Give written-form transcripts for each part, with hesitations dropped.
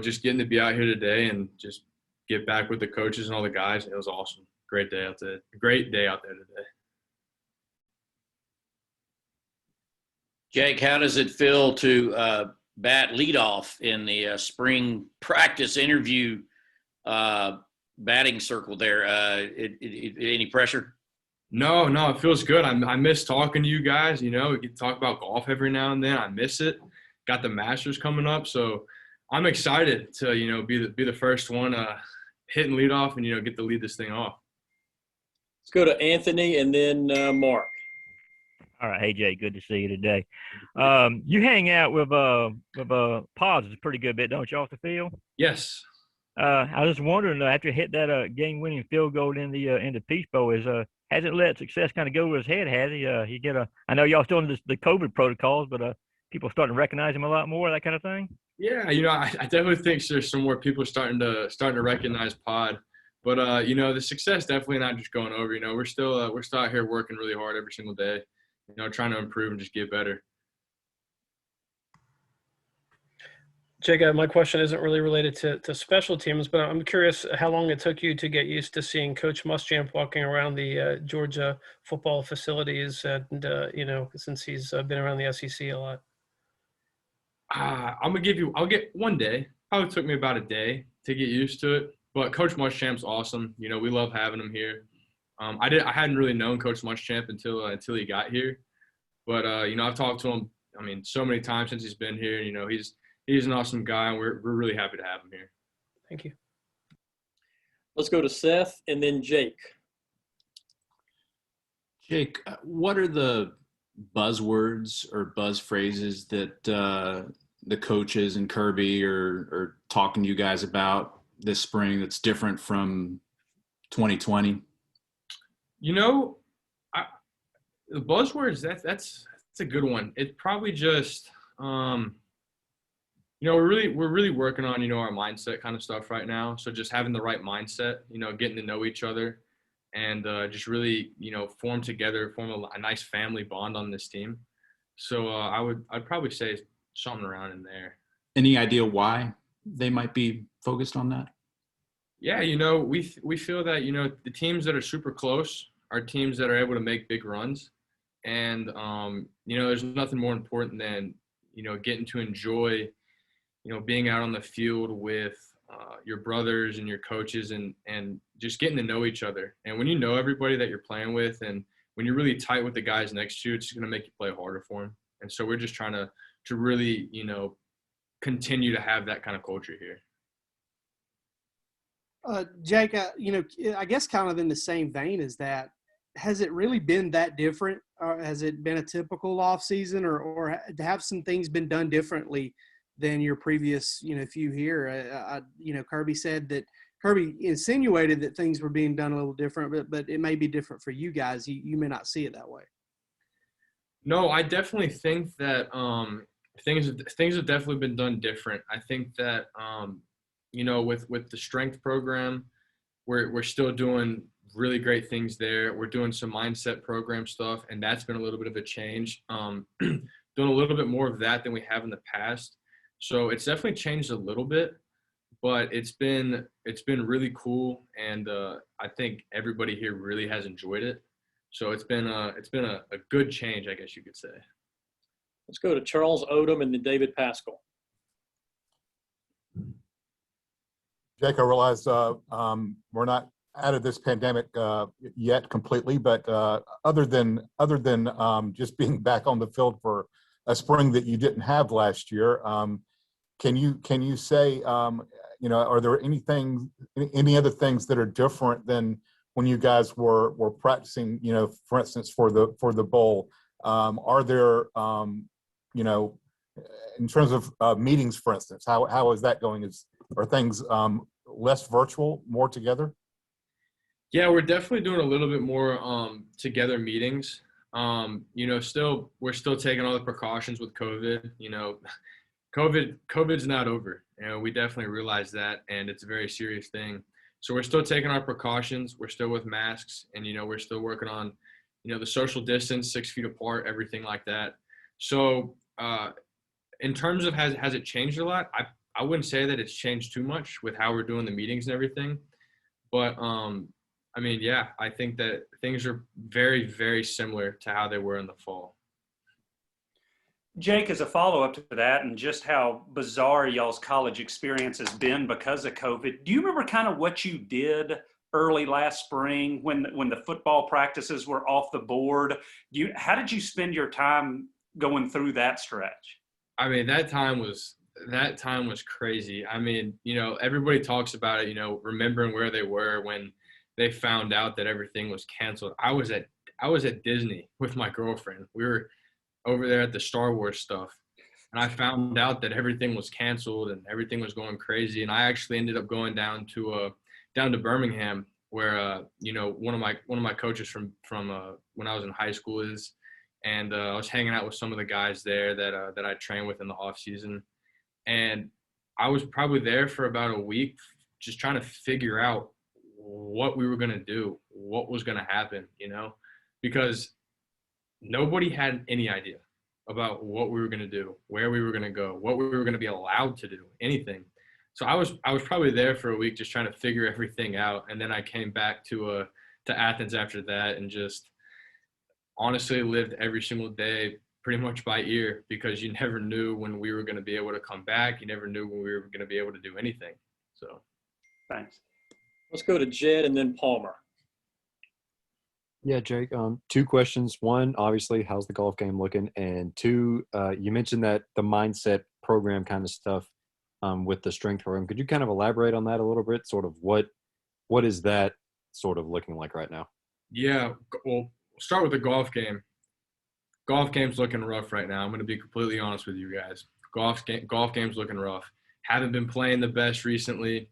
just getting to be out here today and just get back with the coaches and all the guys, it was awesome. Great day out there. Great day out there today. Jake, how does it feel to bat leadoff in the spring practice interview batting circle there? Any pressure? No, it feels good. I miss talking to you guys. We get to talk about golf every now and then. I miss it. Got the Masters coming up, so I'm excited to be the first one hitting leadoff and get to lead this thing off. Let's go to Anthony and then Mark. All right. Hey, Jay, good to see you today. You hang out with Pods a pretty good bit, don't you, off the field? Yes. I was just wondering, after you hit that game-winning field goal in the Peach Bowl, hasn't let success kind of go to his head, has he? I know y'all still in the COVID protocols, but people starting to recognize him a lot more, that kind of thing? Yeah, I definitely think there's some more people starting to recognize Pod. But the success definitely not just going over. We're still out here working really hard every single day. Trying to improve and just get better. Jacob, my question isn't really related to special teams, but I'm curious how long it took you to get used to seeing Coach Muschamp walking around the Georgia football facilities, and since he's been around the SEC a lot. I'll get 1 day. Probably took me about a day to get used to it, but Coach Muschamp's awesome. We love having him here. I hadn't really known Coach Muschamp until he got here, but I've talked to him. So many times since he's been here. He's an awesome guy, and we're really happy to have him here. Thank you. Let's go to Seth and then Jake. Jake, what are the buzzwords or buzz phrases that the coaches and Kirby are talking to you guys about this spring that's different from 2020? The buzzwords, that's a good one. It's probably just we're really working on our mindset kind of stuff right now. So just having the right mindset, getting to know each other, and just really form a nice family bond on this team. So I'd probably say something around in there. Any idea why they might be focused on that? Yeah, we feel that the teams that are super close are teams that are able to make big runs, and there's nothing more important than getting to enjoy being out on the field with your brothers and your coaches, and just getting to know each other. And when you know everybody that you're playing with, and when you're really tight with the guys next to you, it's just going to make you play harder for them. And so we're just trying to really continue to have that kind of culture here. Jake, I guess kind of in the same vein as that, has it really been that different? Or has it been a typical off season, or have some things been done differently than your previous, few here? Kirby insinuated that things were being done a little different, but it may be different for you guys. You may not see it that way. No, I definitely think that things have definitely been done different. I think that with the strength program, we're still doing really great things there. We're doing some mindset program stuff, and that's been a little bit of a change. Doing a little bit more of that than we have in the past. So it's definitely changed a little bit, but it's been really cool, and I think everybody here really has enjoyed it. So it's been a good change, I guess you could say. Let's go to Charles Odom and then David Pascal. Jake, I realize we're not out of this pandemic yet completely, but other than just being back on the field for a spring that you didn't have last year, can you say are there any other things that are different than when you guys were practicing? For instance, for the bowl, are there in terms of meetings, for instance, how is that going? Are things less virtual, more together? Yeah, we're definitely doing a little bit more together meetings. We're still taking all the precautions with COVID. COVID's not over. We definitely realize that, and it's a very serious thing. So we're still taking our precautions. We're still with masks, and we're still working on the social distance, 6 feet apart, everything like that. So in terms of has it changed a lot? I wouldn't say that it's changed too much with how we're doing the meetings and everything. But I mean, yeah, I think that things are very, very similar to how they were in the fall. Jake, as a follow-up to that and just how bizarre y'all's college experience has been because of COVID, do you remember kind of what you did early last spring when the football practices were off the board? How did you spend your time going through that stretch? I mean, that time was crazy. I mean, everybody talks about it, remembering where they were when they found out that everything was canceled. I was at Disney with my girlfriend. We were over there at the Star Wars stuff. And I found out that everything was canceled and everything was going crazy. And I actually ended up going down to Birmingham, where one of my coaches from when I was in high school is, and I was hanging out with some of the guys there that I trained with in the off season. And I was probably there for about a week, just trying to figure out what we were going to do, what was going to happen, because nobody had any idea about what we were going to do, where we were going to go, what we were going to be allowed to do, anything. So I was probably there for a week just trying to figure everything out. And then I came back to Athens after that and just honestly lived every single day pretty much by ear, because you never knew when we were going to be able to come back. You never knew when we were going to be able to do anything. So Thanks. Let's go to Jed and then Palmer. Yeah, Jake. Two questions. One, obviously, how's the golf game looking? And two, you mentioned that the mindset program kind of stuff with the strength program. Could you kind of elaborate on that a little bit? Sort of what is that sort of looking like right now? Yeah, well, start with the golf game. Golf game's looking rough right now. I'm going to be completely honest with you guys. Golf game's looking rough. Haven't been playing the best recently.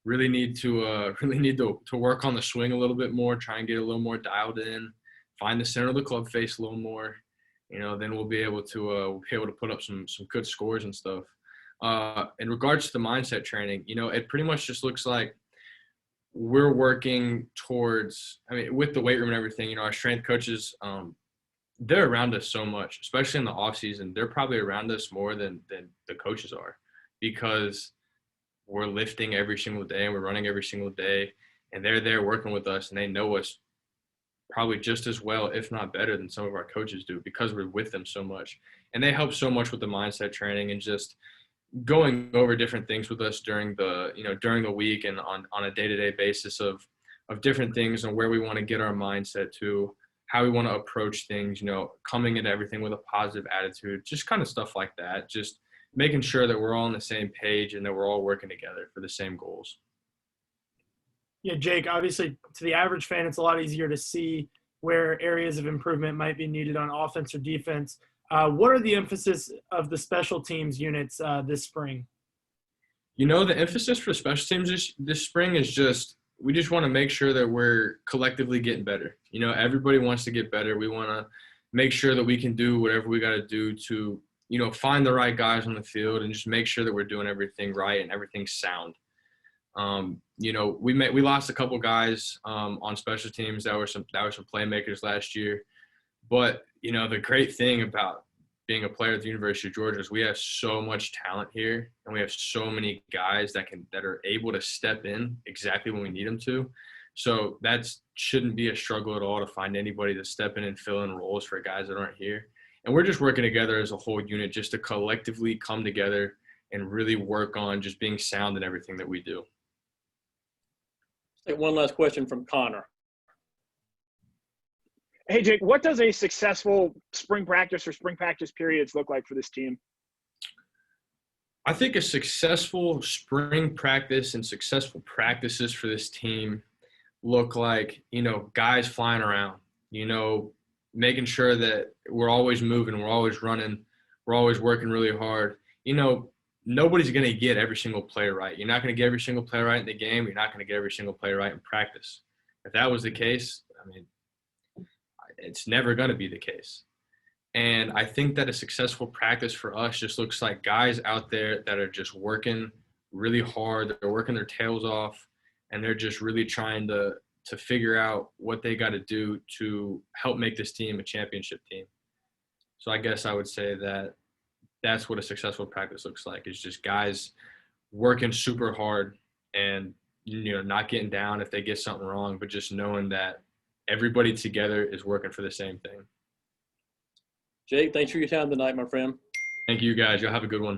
Really need to work on the swing a little bit more. Try and get a little more dialed in. Find the center of the club face a little more. Then we'll be able to put up some good scores and stuff. In regards to the mindset training, it pretty much just looks like we're working towards. I mean, with the weight room and everything, our strength coaches, they're around us so much, especially in the off season. They're probably around us more than the coaches are, because we're lifting every single day and we're running every single day, and they're there working with us, and they know us probably just as well, if not better, than some of our coaches do, because we're with them so much. And they help so much with the mindset training and just going over different things with us during the week and on a day-to-day basis of different things and where we want to get our mindset to, how we want to approach things, coming at everything with a positive attitude, just kind of stuff like that. Just making sure that we're all on the same page and that we're all working together for the same goals. Yeah, Jake, obviously to the average fan, it's a lot easier to see where areas of improvement might be needed on offense or defense. What are the emphasis of the special teams units this spring? The emphasis for special teams this spring is we just want to make sure that we're collectively getting better. Everybody wants to get better. We want to make sure that we can do whatever we got to do to, find the right guys on the field and just make sure that we're doing everything right and everything's sound. We lost a couple guys on special teams that were some playmakers last year. But, the great thing about being a player at the University of Georgia is we have so much talent here, and we have so many guys that are able to step in exactly when we need them to. So that shouldn't be a struggle at all to find anybody to step in and fill in roles for guys that aren't here. And we're just working together as a whole unit just to collectively come together and really work on just being sound in everything that we do. Let's take one last question from Connor. Hey, Jake, what does a successful spring practice or spring practice periods look like for this team? I think a successful spring practice and successful practices for this team look like, guys flying around, making sure that we're always moving, we're always running, we're always working really hard. Nobody's going to get every single play right. You're not going to get every single play right in the game. You're not going to get every single play right in practice. If that was the case, it's never going to be the case. And I think that a successful practice for us just looks like guys out there that are just working really hard. They're working their tails off, and they're just really trying to figure out what they got to do to help make this team a championship team. So I guess I would say that that's what a successful practice looks like. It's just guys working super hard and, not getting down if they get something wrong, but just knowing that everybody together is working for the same thing. Jake, thanks for your time tonight, my friend. Thank you guys. Y'all have a good one.